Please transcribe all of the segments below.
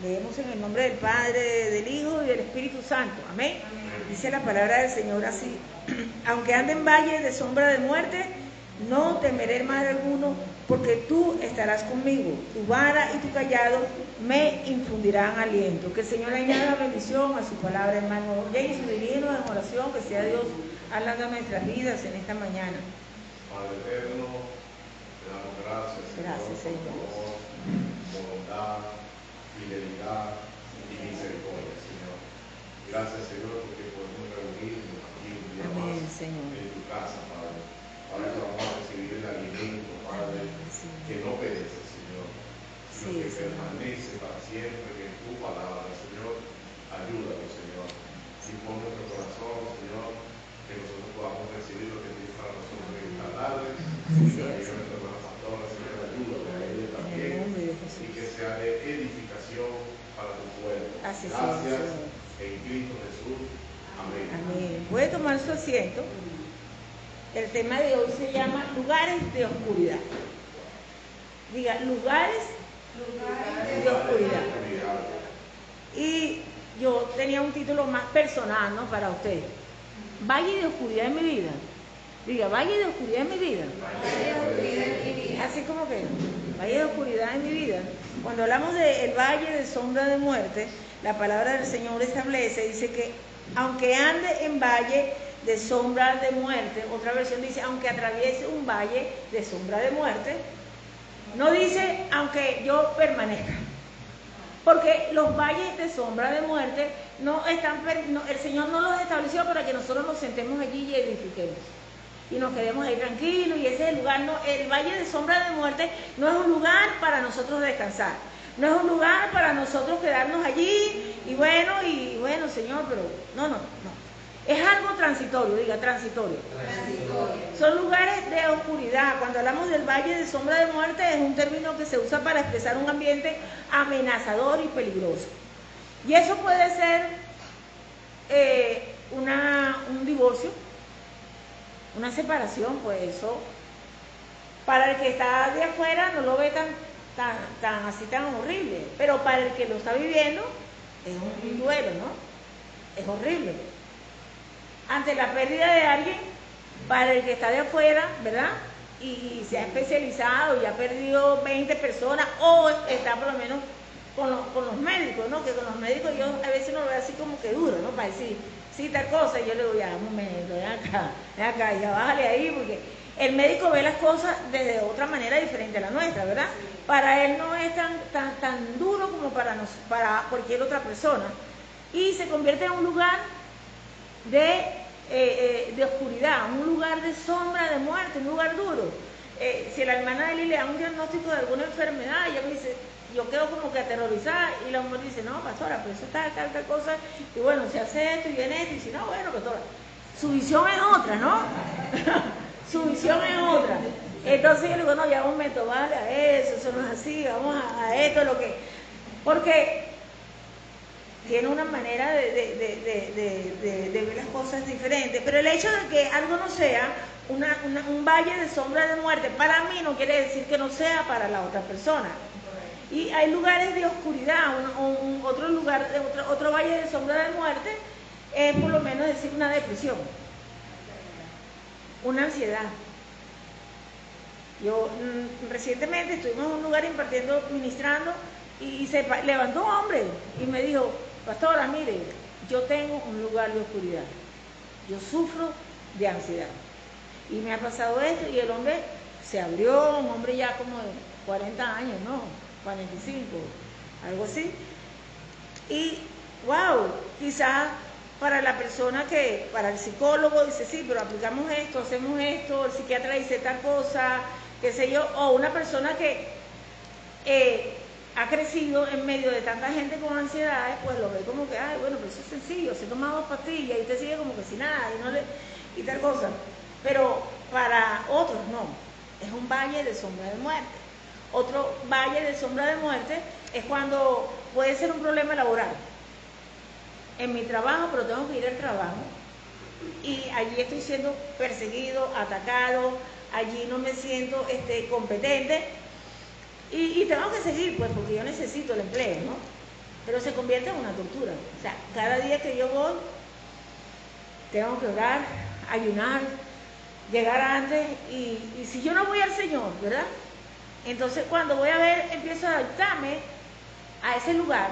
Leemos en el nombre del Padre, del Hijo y del Espíritu Santo. Amén. Dice la palabra del Señor así: aunque ande en valle de sombra de muerte, no temeré mal alguno, porque tú estarás conmigo. Tu vara y tu callado me infundirán aliento. Que el Señor añada bendición a su palabra, hermano. Y su divino en oración, que sea Dios hablando de nuestras vidas en esta mañana. Padre eterno, te damos gracias, Señor, por tu amor, bondad, fidelidad y misericordia, Señor. Gracias, Señor, porque podemos reunirnos aquí un día Amén, más Señor. En tu casa, Padre. Padre, que vamos a recibir el alimento, Padre, que no perece, Señor, sino que permanece para siempre, que es tu palabra, Señor. Ayúdanos, Señor. Dispón nuestro corazón, Señor, que nosotros podamos recibir lo que tienes para nosotros en esta tarde. Y que nuestra hermana pastora, Señor, ayúdame a ella también, y que sea de edificación para tu pueblo. Gracias, en Cristo Jesús. Amén. Amén. Puede tomar su asiento. El tema de hoy se llama lugares de oscuridad. Diga, lugares de oscuridad. Y yo tenía un título más personal, ¿no? Para usted. Valle de oscuridad en mi vida. Diga, valle de oscuridad en mi vida. Así como que, valle de oscuridad en mi vida. Cuando hablamos del valle de sombra de muerte, la palabra del Señor establece, dice que aunque ande en valle de sombra de muerte, otra versión dice, aunque atraviese un valle de sombra de muerte, no dice, aunque yo permanezca. Porque los valles de sombra de muerte el Señor no los estableció para que nosotros nos sentemos allí y edifiquemos. Y nos quedemos ahí tranquilos, y ese es el lugar, no, el valle de sombra de muerte no es un lugar para nosotros descansar. No es un lugar para nosotros quedarnos allí, y bueno, Señor, pero no. Es algo transitorio, diga, transitorio. Son lugares de oscuridad. Cuando hablamos del valle de sombra de muerte, es un término que se usa para expresar un ambiente amenazador y peligroso. Y eso puede ser un divorcio, una separación, pues eso, para el que está de afuera no lo ve tan horrible, pero para el que lo está viviendo es un duelo, ¿no? Es horrible. Ante la pérdida de alguien, para el que está de afuera, ¿verdad? Y se ha especializado y ha perdido 20 personas, o está por lo menos con los médicos, ¿no? Que con los médicos yo a veces no lo veo así como que duro, ¿no? Para decir, sí, tal cosa, y yo le digo, ya, un momento, ven acá, ya bájale ahí, porque el médico ve las cosas de otra manera diferente a la nuestra, ¿verdad? Para él no es tan duro como para cualquier otra persona, y se convierte en un lugar de oscuridad, un lugar de sombra de muerte, un lugar duro. Si la hermana de Eli le da un diagnóstico de alguna enfermedad, ella me dice, yo quedo como que aterrorizada, y la mujer dice, no, pastora, pero eso está tal cosa, y bueno, se hace esto y viene esto, y dice, no, bueno, pastora, su visión es otra, ¿no? Su visión es otra. Entonces yo le digo, no, ya un momento, vale, a eso no es así, vamos a esto, porque tiene una manera de ver las cosas diferentes, pero el hecho de que algo no sea un valle de sombra de muerte, para mí no quiere decir que no sea para la otra persona. Y hay lugares de oscuridad, otro valle de sombra de muerte es por lo menos decir una depresión, una ansiedad. Yo recientemente estuvimos en un lugar ministrando, y se levantó un hombre y me dijo, pastora, mire, yo tengo un lugar de oscuridad, yo sufro de ansiedad y me ha pasado esto, y el hombre se abrió, un hombre ya como de 40 años, ¿no? 45, algo así. Y wow, quizás para la persona para el psicólogo dice, sí, pero aplicamos esto, hacemos esto, el psiquiatra dice tal cosa, qué sé yo, o una persona que ha crecido en medio de tanta gente con ansiedades, pues lo ve como que, ay, bueno, pero eso es sencillo, se toma 2 pastillas y te sigue como que sin nada y tal cosa. Pero para otros no, es un valle de sombra de muerte. Otro valle de sombra de muerte es cuando puede ser un problema laboral. En mi trabajo, pero tengo que ir al trabajo, y allí estoy siendo perseguido, atacado, allí no me siento competente, y tengo que seguir, pues, porque yo necesito el empleo, ¿no? pero se convierte en una tortura. O sea, cada día que yo voy, tengo que orar, ayunar, llegar antes, y si yo no voy al Señor, ¿verdad? Entonces cuando voy a ver, empiezo a adaptarme a ese lugar,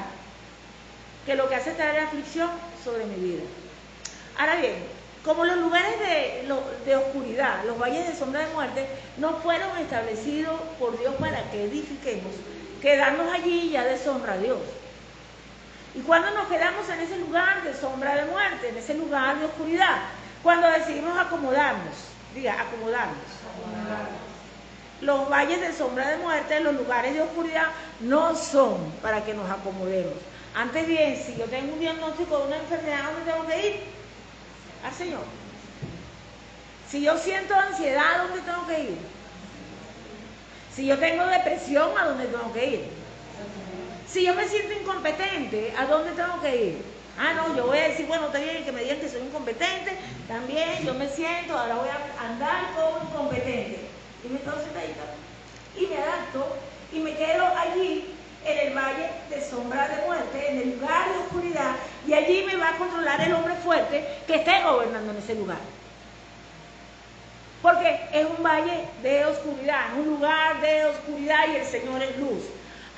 que lo que hace es traer aflicción sobre mi vida. Ahora bien, como los lugares de oscuridad, los valles de sombra de muerte, no fueron establecidos por Dios para que edifiquemos, quedarnos allí ya deshonra a Dios. Y cuando nos quedamos en ese lugar de sombra de muerte, en ese lugar de oscuridad, cuando decidimos acomodarnos, acomodarnos. Los valles de sombra de muerte, los lugares de oscuridad, no son para que nos acomodemos. Antes bien, si yo tengo un diagnóstico de una enfermedad, ¿a dónde tengo que ir? Al Señor. Si yo siento ansiedad, ¿a dónde tengo que ir? Si yo tengo depresión, ¿a dónde tengo que ir? Si yo me siento incompetente, ¿a dónde tengo que ir? Ah, no, yo voy a decir, bueno, está bien que me digan que soy incompetente, también yo me siento, ahora voy a andar como incompetente. Y me quedo sentadita, y me adapto, y me quedo allí, en el valle de sombra de muerte, en el lugar de oscuridad, y allí me va a controlar el hombre fuerte que esté gobernando en ese lugar. Porque es un valle de oscuridad, es un lugar de oscuridad y el Señor es luz.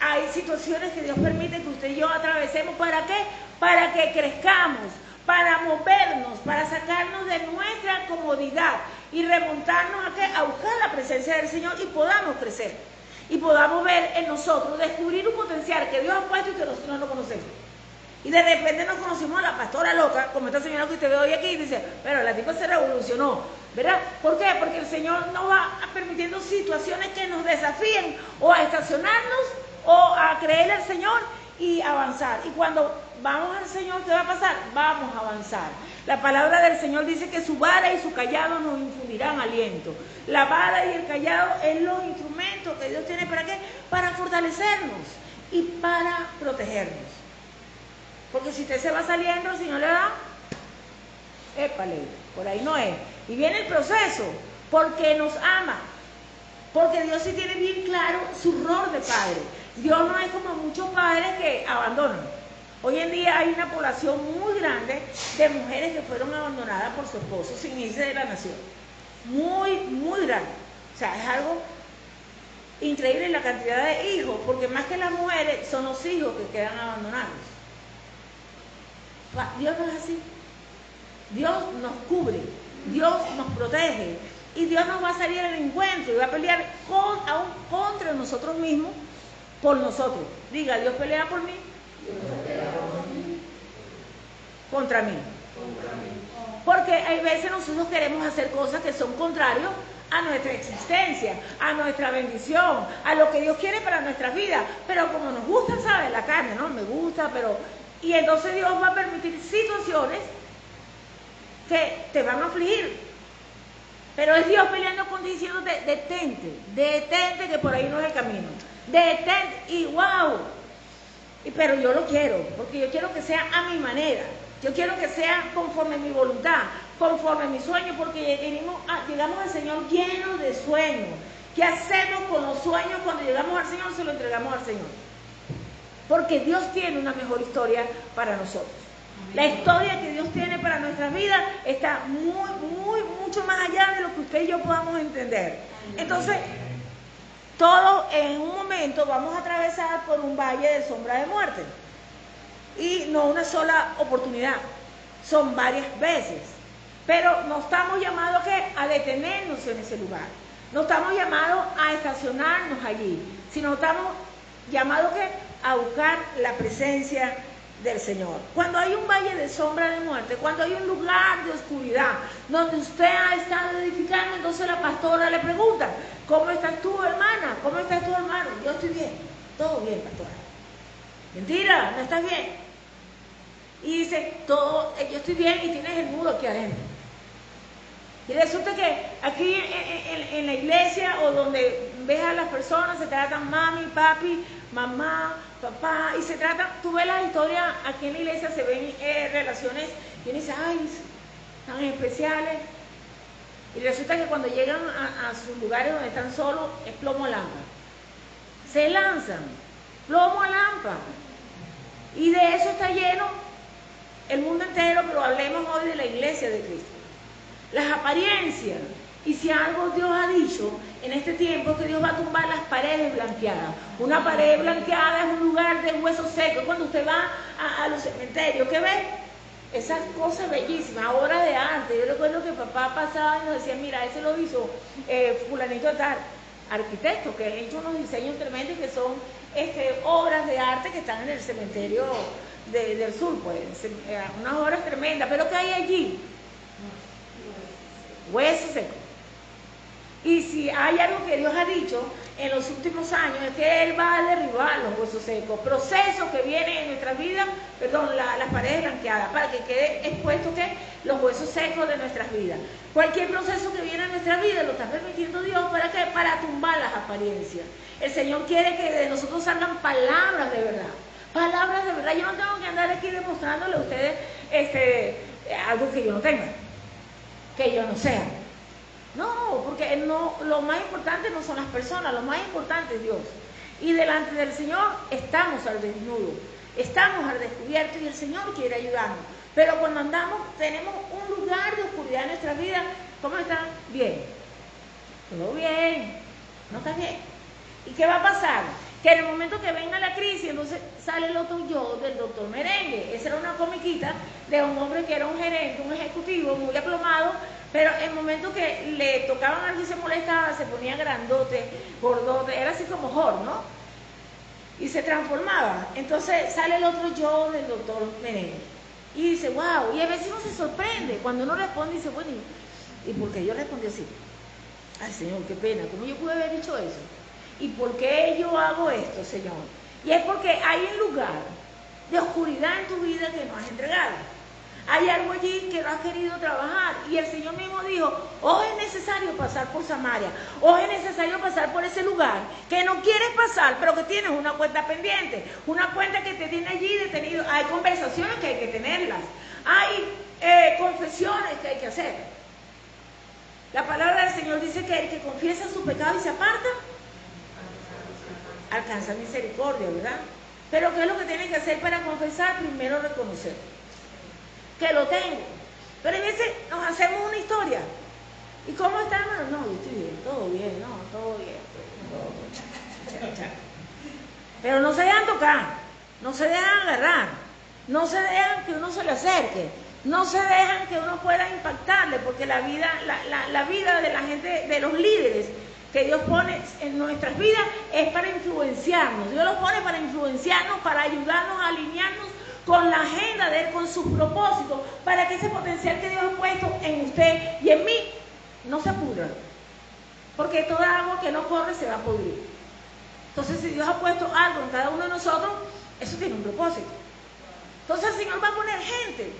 Hay situaciones que Dios permite que usted y yo atravesemos. ¿Para qué? Para que crezcamos, para movernos, para sacarnos de nuestra comodidad y remontarnos a, ¿qué? A buscar la presencia del Señor y podamos crecer. Y podamos ver en nosotros, descubrir un potencial que Dios ha puesto y que nosotros no conocemos. Y de repente nos conocimos a la pastora loca, como esta señora que usted ve hoy aquí, y dice, pero la tipa se revolucionó, ¿verdad? ¿Por qué? Porque el Señor nos va permitiendo situaciones que nos desafíen o a estacionarnos o a creerle al Señor y avanzar. Y cuando vamos al Señor, ¿qué va a pasar? Vamos a avanzar. La palabra del Señor dice que su vara y su callado nos infundirán aliento. La vara y el callado es los instrumentos que Dios tiene, ¿para qué? Para fortalecernos y para protegernos. Porque si usted se va saliendo, si no le da, épale, por ahí no es. Y viene el proceso, porque nos ama. Porque Dios sí tiene bien claro su rol de padre. Dios no es como muchos padres que abandonan. Hoy en día hay una población muy grande de mujeres que fueron abandonadas por su esposo sin irse de la nación. Muy, muy grande. O sea, es algo increíble la cantidad de hijos, porque más que las mujeres son los hijos que quedan abandonados. Dios no es así. Dios nos cubre, Dios nos protege y Dios nos va a salir al encuentro y va a pelear aún contra nosotros mismos, por nosotros. Diga, Dios pelea por mí. Contra mí. Porque hay veces nosotros queremos hacer cosas que son contrarios a nuestra existencia, a nuestra bendición, a lo que Dios quiere para nuestras vidas. Pero como nos gusta, ¿sabes? La carne, ¿no? Me gusta, pero... Y entonces Dios va a permitir situaciones que te van a afligir. Pero es Dios peleando contigo diciéndote, detente que por ahí no es el camino. Detente y wow. Pero yo lo quiero, porque yo quiero que sea a mi manera. Yo quiero que sea conforme a mi voluntad, conforme a mi sueño, porque llegamos al Señor llenos de sueños. ¿Qué hacemos con los sueños cuando llegamos al Señor? Se lo entregamos al Señor. Porque Dios tiene una mejor historia para nosotros. La historia que Dios tiene para nuestras vidas está mucho más allá de lo que usted y yo podamos entender. Entonces, todos en un momento vamos a atravesar por un valle de sombra de muerte. Y no una sola oportunidad, son varias veces. Pero no estamos llamados a detenernos en ese lugar. No estamos llamados a estacionarnos allí, sino estamos llamados a buscar la presencia del Señor. Cuando hay un valle de sombra de muerte, cuando hay un lugar de oscuridad donde usted ha estado edificando, entonces la pastora le pregunta, ¿cómo estás tú, hermana? ¿Cómo estás tú, hermano? Yo estoy bien, todo bien, pastora. Mentira, no estás bien. Y dice, yo estoy bien, y tienes el nudo aquí adentro. Y resulta que aquí en la iglesia o donde ves a las personas, se tratan mami, papi, mamá, papá, y se tratan, tú ves las historias, aquí en la iglesia se ven relaciones, y uno dice, ay, tan especiales. Y resulta que cuando llegan a sus lugares donde están solos, es plomo a lámpara. Se lanzan, plomo a lámpara. Y lleno el mundo entero, pero hablemos hoy de la iglesia de Cristo. Las apariencias. Y si algo Dios ha dicho en este tiempo es que Dios va a tumbar las paredes blanqueadas. Una pared blanqueada es un lugar de huesos secos. Cuando usted va a los cementerios, ¿qué ve? Esas cosas bellísimas, obras de arte. Yo recuerdo que papá pasaba y nos decía, mira, ese lo hizo fulanito de tal, arquitecto, que ha hecho unos diseños tremendos que son obras de arte que están en el cementerio del sur, pues, unas obras tremendas. Pero ¿qué hay allí? Huesos secos. Y si hay algo que Dios ha dicho en los últimos años es que Él va a derribar los huesos secos, procesos que vienen en nuestras vidas, las paredes blanqueadas, para que quede expuesto que los huesos secos de nuestras vidas. Cualquier proceso que viene en nuestra vida lo está permitiendo Dios, ¿para qué? Para tumbar las apariencias. El Señor quiere que de nosotros salgan palabras de verdad. Palabras de verdad. Yo no tengo que andar aquí demostrándole a ustedes algo que yo no tenga, que yo no sea. No, porque lo más importante no son las personas, lo más importante es Dios. Y delante del Señor estamos al desnudo, estamos al descubierto y el Señor quiere ayudarnos. Pero cuando andamos, tenemos un lugar de oscuridad en nuestra vida. ¿Cómo están? Bien. Todo bien. ¿No está bien? ¿Y qué va a pasar? Que en el momento que venga la crisis, entonces sale el otro yo del doctor Merengue. Esa era una comiquita de un hombre que era un gerente, un ejecutivo muy aplomado, pero en el momento que le tocaban algo y se molestaba, se ponía grandote, gordote, era así como Hor, ¿no? Y se transformaba. Entonces sale el otro yo del doctor Merengue. Y dice, wow, y a veces uno se sorprende. Cuando uno responde, dice, bueno, ¿y por qué yo respondí así? Ay, Señor, qué pena, ¿cómo yo pude haber dicho eso? ¿Y por qué yo hago esto, Señor? Y es porque hay un lugar de oscuridad en tu vida que no has entregado. Hay algo allí que no has querido trabajar. Y el Señor mismo dijo, o es necesario pasar por Samaria, o es necesario pasar por ese lugar que no quieres pasar, pero que tienes una cuenta pendiente, una cuenta que te tiene allí detenido. Hay conversaciones que hay que tenerlas, hay confesiones que hay que hacer. La palabra del Señor dice que el que confiesa su pecado y se aparta, alcanza misericordia, ¿verdad? Pero ¿qué es lo que tienen que hacer para confesar? Primero reconocer que lo tengo. Pero a veces nos hacemos una historia. ¿Y cómo está, hermano? No, yo estoy bien, todo bien, no, todo bien. Todo. Pero no se dejan tocar, no se dejan agarrar, no se dejan que uno se le acerque, no se dejan que uno pueda impactarle, porque la vida de la gente, de los líderes que Dios pone en nuestras vidas es para influenciarnos. Dios los pone para influenciarnos, para ayudarnos a alinearnos con la agenda de Él, con sus propósitos, para que ese potencial que Dios ha puesto en usted y en mí no se pudra. Porque toda agua que no corre se va a pudrir. Entonces, si Dios ha puesto algo en cada uno de nosotros, eso tiene un propósito. Entonces el Señor va a poner gente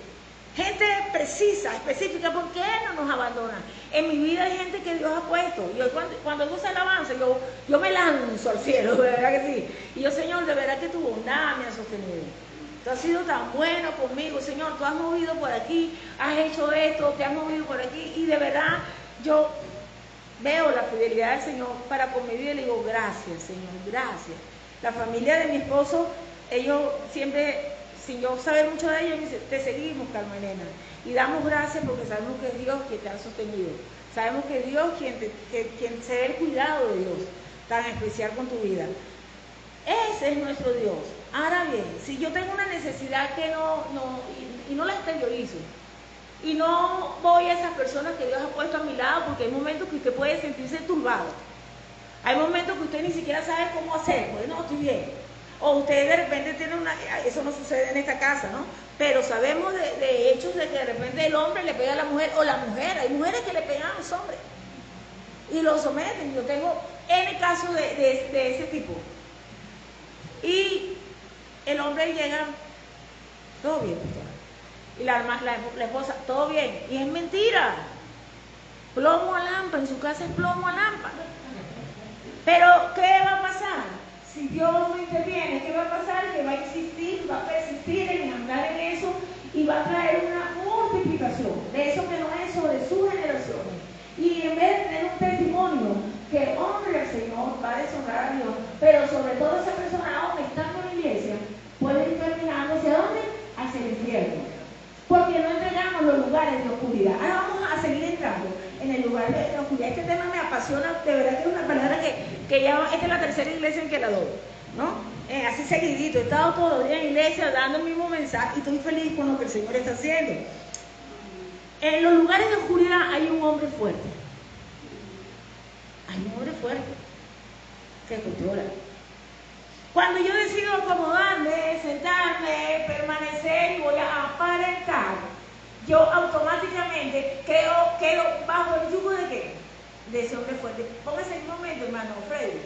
precisa, específica, porque Él no nos abandona. En mi vida hay gente que Dios ha puesto. Y hoy cuando Dios alabanza, yo me lanzo al cielo, de verdad que sí. Y yo, Señor, de verdad que tu bondad me ha sostenido. Tú has sido tan bueno conmigo, Señor. Tú has movido por aquí, has hecho esto, te has movido por aquí. Y de verdad, yo veo la fidelidad del Señor para con mi vida y le digo, gracias, Señor, gracias. La familia de mi esposo, ellos siempre, sin yo saber mucho de ellos, me dicen, te seguimos, Carmen Elena. Y damos gracias porque sabemos que es Dios quien te ha sostenido. Sabemos que es Dios quien se ve el cuidado de Dios tan especial con tu vida. Ese es nuestro Dios. Ahora bien, si yo tengo una necesidad que no la exteriorizo, y no voy a esas personas que Dios ha puesto a mi lado, porque hay momentos que usted puede sentirse turbado. Hay momentos que usted ni siquiera sabe cómo hacer, pues no, estoy bien. O usted de repente tiene eso no sucede en esta casa, ¿no? Pero sabemos de hechos de que de repente el hombre le pega a la mujer, o la mujer, hay mujeres que le pegan a los hombres y los someten. Yo tengo N casos de ese tipo. Y el hombre llega, todo bien, pastor. Y la esposa, todo bien. Y es mentira. Plomo a lámpara, en su casa es plomo a lámpara. Pero, ¿qué va a pasar? Si Dios no interviene, ¿qué va a pasar? Que va a insistir, va a persistir en andar en eso y va a traer una multiplicación de eso que no es sobre sus generaciones. Y en vez de tener un testimonio que honre al Señor, va a deshonrar a Dios, pero sobre todo esa persona, aún estando en la iglesia, puede ir caminando hacia dónde? hacia el infierno. Porque no entregamos los lugares de oscuridad. Ahora vamos a seguir entrando en el lugar de oscuridad. Este tema me apasiona, de verdad que es una palabra que ya, esta es la tercera iglesia en que la doy, ¿no? Así seguidito, he estado todos los días en iglesia dando el mismo mensaje y estoy feliz con lo que el Señor está haciendo. En los lugares de oscuridad hay un hombre fuerte. Hay un hombre fuerte que controla. Cuando yo decido acomodarme, sentarme, permanecer y voy a aparentar, yo automáticamente quedo bajo el yugo de ¿qué? De ese hombre fuerte. Póngase en un momento, hermano Freddy.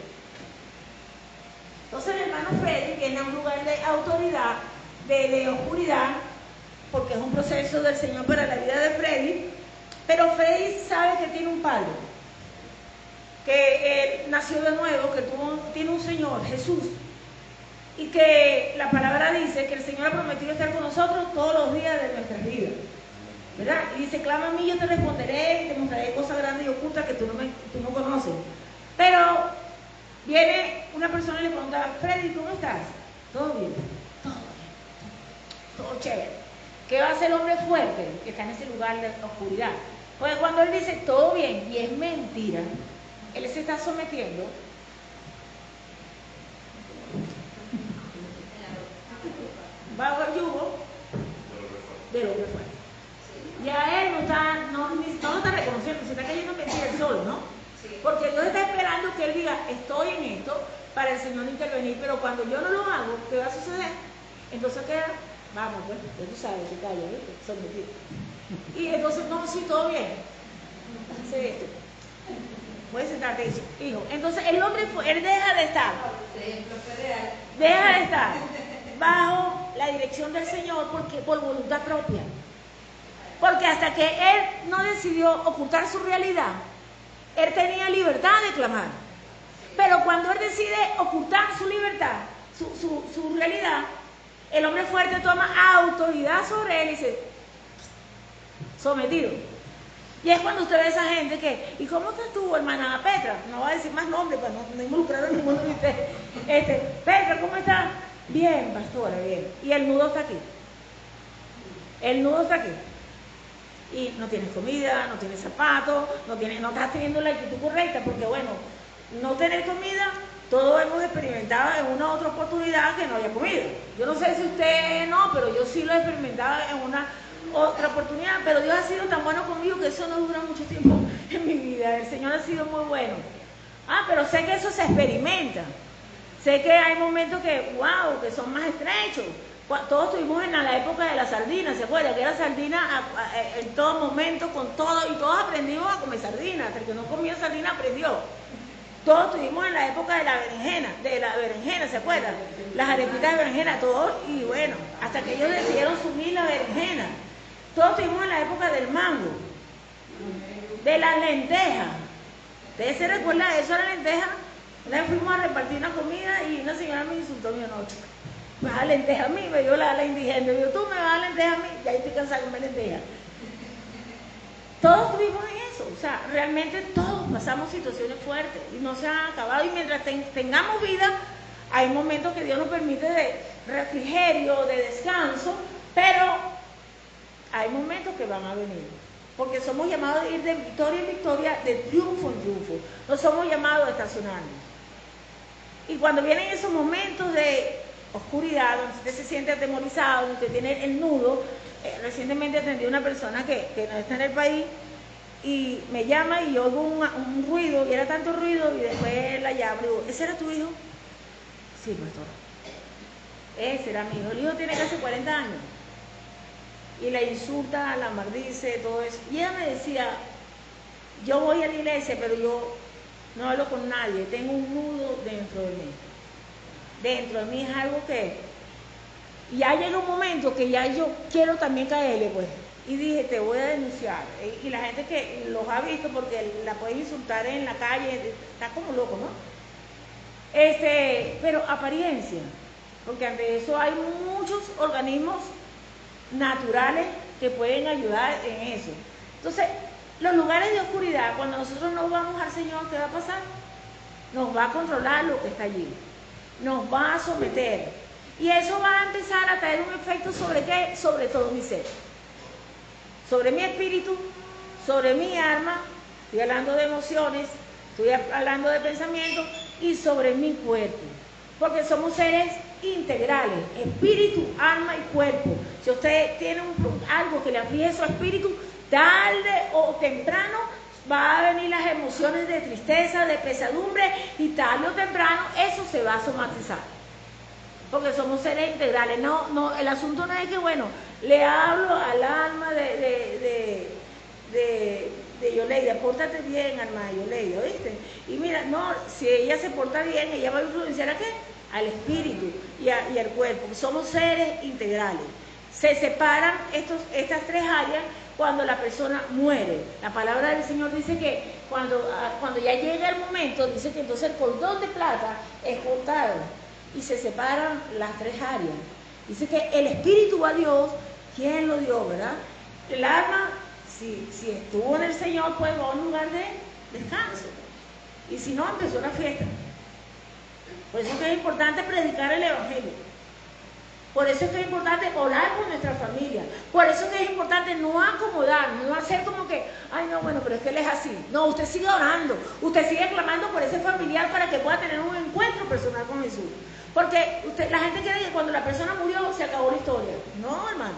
Entonces el hermano Freddy viene a un lugar de autoridad, de oscuridad, porque es un proceso del Señor para la vida de Freddy, pero Freddy sabe que tiene un padre, que él nació de nuevo, que tiene un Señor, Jesús, y que la palabra dice que el Señor ha prometido estar con nosotros todos los días de nuestras vidas, ¿verdad? Y dice, clama a mí, yo te responderé y te mostraré cosas grandes y ocultas que tú no conoces. Pero viene una persona y le pregunta, Freddy, ¿cómo estás? Todo bien, todo chévere. ¿Qué va a hacer el hombre fuerte que está en ese lugar de oscuridad? Porque cuando él dice todo bien y es mentira, él se está sometiendo bajo el yugo del hombre fuerte. Ya él no lo está reconociendo, se está cayendo mentira el solo, ¿no? Porque Dios está esperando que él diga, estoy en esto para el Señor intervenir, pero cuando yo no lo hago, ¿qué va a suceder? Entonces queda, vamos, pues, ya tú sabes, se calla, ¿viste? Sometido. Y entonces, no, sí, todo bien. Hace esto. Puedes sentarte, hijo. Entonces el hombre, él deja de estar bajo la dirección del Señor por voluntad propia. Porque hasta que él no decidió ocultar su realidad, él tenía libertad de clamar. Pero cuando él decide ocultar su libertad, su realidad, el hombre fuerte toma autoridad sobre él y dice, sometido. Y es cuando usted ve a esa gente que, ¿y cómo estás tú, hermana Petra? No va a decir más nombre para no involucrar a ninguno de ustedes. Petra, ¿cómo estás? Bien, pastora, bien. Y el nudo está aquí. El nudo está aquí. Y no tienes comida, no tienes zapatos, no estás teniendo la actitud correcta, porque bueno, no tener comida, todos hemos experimentado en una otra oportunidad que no había comida. Yo no sé si usted no, pero yo sí lo he experimentado en una otra oportunidad, pero Dios ha sido tan bueno conmigo que eso no dura mucho tiempo en mi vida. El Señor ha sido muy bueno. Pero sé que eso se experimenta. Sé que hay momentos que, wow, que son más estrechos. Todos estuvimos en la época de la sardina, ¿se acuerda? Que era sardina en todo momento, con todo, y todos aprendimos a comer sardina. Hasta el que no comía sardina aprendió. Todos estuvimos en la época de la berenjena, ¿se acuerdan? Las arepitas de berenjena, todos, y bueno, hasta que ellos decidieron sumir la berenjena. Todos estuvimos en la época del mango, de las lentejas. ¿Ustedes se recuerdan de eso, la lenteja? Una vez fuimos a repartir una comida y una señora me insultó, me dijo, no, chica, me vas a lenteja a mí, me dio la indigente, me dijo, tú me vas a lenteja a mí, ya estoy cansada de comer lenteja. Todos estuvimos en eso, o sea, realmente todos pasamos situaciones fuertes y no se han acabado, y mientras tengamos vida, hay momentos que Dios nos permite de refrigerio, de descanso, pero hay momentos que van a venir, porque somos llamados a ir de victoria en victoria, de triunfo en triunfo, no somos llamados a estacionarnos. Y cuando vienen esos momentos de oscuridad, donde usted se siente atemorizado, donde usted tiene el nudo, recientemente atendí a una persona que no está en el país y me llama y yo oigo un ruido, y era tanto ruido, y después la llamo y digo, ¿ese era tu hijo? Sí, pastora. Ese era mi hijo. El hijo tiene casi 40 años. Y la insulta, la maldice, todo eso. Y ella me decía, yo voy a la iglesia, pero yo no hablo con nadie, tengo un nudo dentro de mí. Dentro de mí es algo que ya llega un momento que ya yo quiero también caerle, pues. Y dije, te voy a denunciar. Y la gente que los ha visto, porque la pueden insultar en la calle, está como loco, ¿no? Pero apariencia, porque ante eso hay muchos organismos naturales que pueden ayudar en eso. Entonces, los lugares de oscuridad, cuando nosotros no vamos al Señor, ¿qué va a pasar? Nos va a controlar lo que está allí, nos va a someter. Y eso va a empezar a traer un efecto sobre qué, sobre todo mi ser, sobre mi espíritu, sobre mi alma, estoy hablando de emociones, estoy hablando de pensamientos, y sobre mi cuerpo, porque somos seres integrales, espíritu, alma y cuerpo. Si usted tiene algo que le aflige su espíritu, tarde o temprano va a venir las emociones de tristeza, de pesadumbre, y tarde o temprano eso se va a somatizar, porque somos seres integrales. No, el asunto no es que, bueno, le hablo al alma de Yoleida, pórtate bien, alma de Yoleida, ¿oíste? Y mira, no, si ella se porta bien, ella va a influenciar ¿a qué? Al espíritu y al cuerpo. Somos seres integrales. Se separan estas tres áreas cuando la persona muere. La palabra del Señor dice que cuando ya llega el momento, dice que entonces el cordón de plata es cortado y se separan las tres áreas. Dice que el espíritu va a Dios. ¿Quién lo dio, verdad? El alma, si estuvo en el Señor, pues va a un lugar de descanso. Y si no, empezó la fiesta. Por eso es que es importante predicar el Evangelio. Por eso es que es importante orar por nuestra familia. Por eso es que es importante no acomodar, no hacer como que, ay no, bueno, pero es que él es así. No, usted sigue orando, usted sigue clamando por ese familiar para que pueda tener un encuentro personal con Jesús. Porque la gente cree que cuando la persona murió se acabó la historia. No, hermano,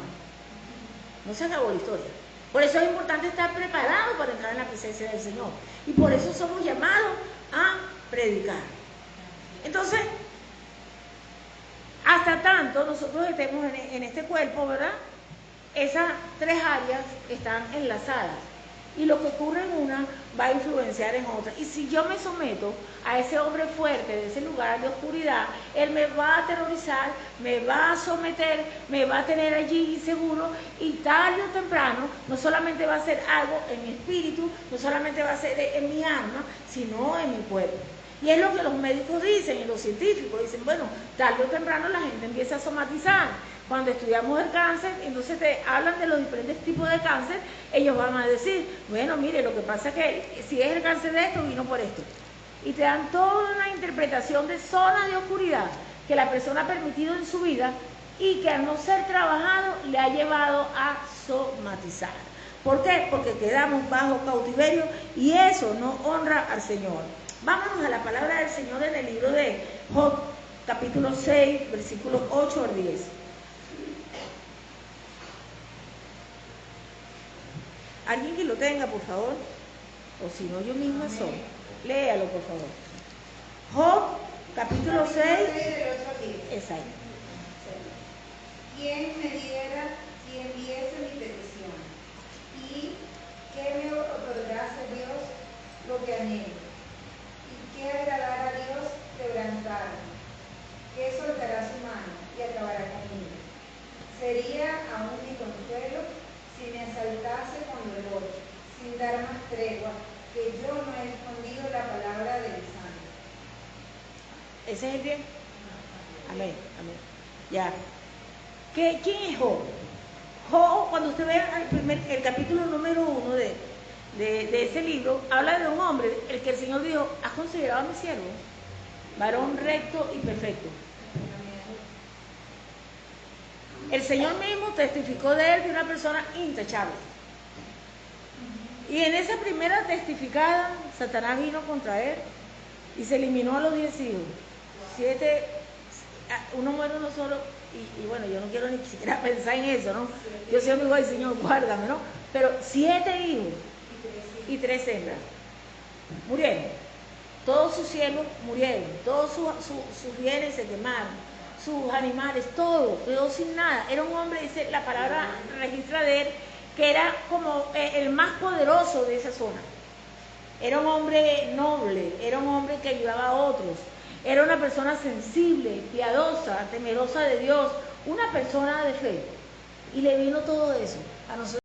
no se acabó la historia. Por eso es importante estar preparado para entrar en la presencia del Señor. Y por eso somos llamados a predicar. Entonces, hasta tanto nosotros estemos en este cuerpo, ¿verdad? Esas tres áreas están enlazadas. Y lo que ocurre en una va a influenciar en otra. Y si yo me someto a ese hombre fuerte de ese lugar de oscuridad, él me va a aterrorizar, me va a someter, me va a tener allí inseguro, y tarde o temprano no solamente va a ser algo en mi espíritu, no solamente va a ser en mi alma, sino en mi cuerpo. Y es lo que los médicos dicen y los científicos dicen, bueno, tarde o temprano la gente empieza a somatizar. Cuando estudiamos el cáncer, entonces te hablan de los diferentes tipos de cáncer, ellos van a decir, bueno, mire, lo que pasa es que si es el cáncer de esto, vino por esto. Y te dan toda una interpretación de zonas de oscuridad que la persona ha permitido en su vida y que al no ser trabajado le ha llevado a somatizar. ¿Por qué? Porque quedamos bajo cautiverio y eso no honra al Señor. Vámonos a la palabra del Señor en el libro de Job, capítulo 6, versículos 8 al 10. Alguien que lo tenga, por favor, o si no, yo misma soy. Léalo, por favor. Job, capítulo 6, exacto. ¿Quién me diera si enviese mi petición? ¿Y qué me otorgase Dios lo que anhelo? ¿Y qué agradará a Dios quebrantarme? ¿Qué soltará su mano y acabará conmigo? Sería aún mi consuelo si me asaltase con dolor, sin dar más tregua, que yo no he escondido la palabra del santo. ¿Ese es el bien? Amén, amén. Ya. ¿Quién es Job? Job, cuando usted ve el capítulo número 1 de ese libro, habla de un hombre, el que el Señor dijo, ¿has considerado a mi siervo? Varón recto y perfecto. El Señor mismo testificó de él de una persona intachable. Y en esa primera testificada, Satanás vino contra él y se eliminó a los 10 hijos. 7, uno muere uno solo, y bueno, yo no quiero ni siquiera pensar en eso, ¿no? Yo siempre digo, ay Señor, guárdame, ¿no? Pero 7 hijos y 3 hembras murieron. Todos sus siervos murieron, todos sus bienes se quemaron, sus animales, todo, quedó sin nada. Era un hombre, dice la palabra, registra de él, que era como el más poderoso de esa zona. Era un hombre noble, era un hombre que ayudaba a otros, era una persona sensible, piadosa, temerosa de Dios, una persona de fe. Y le vino todo eso. A nosotros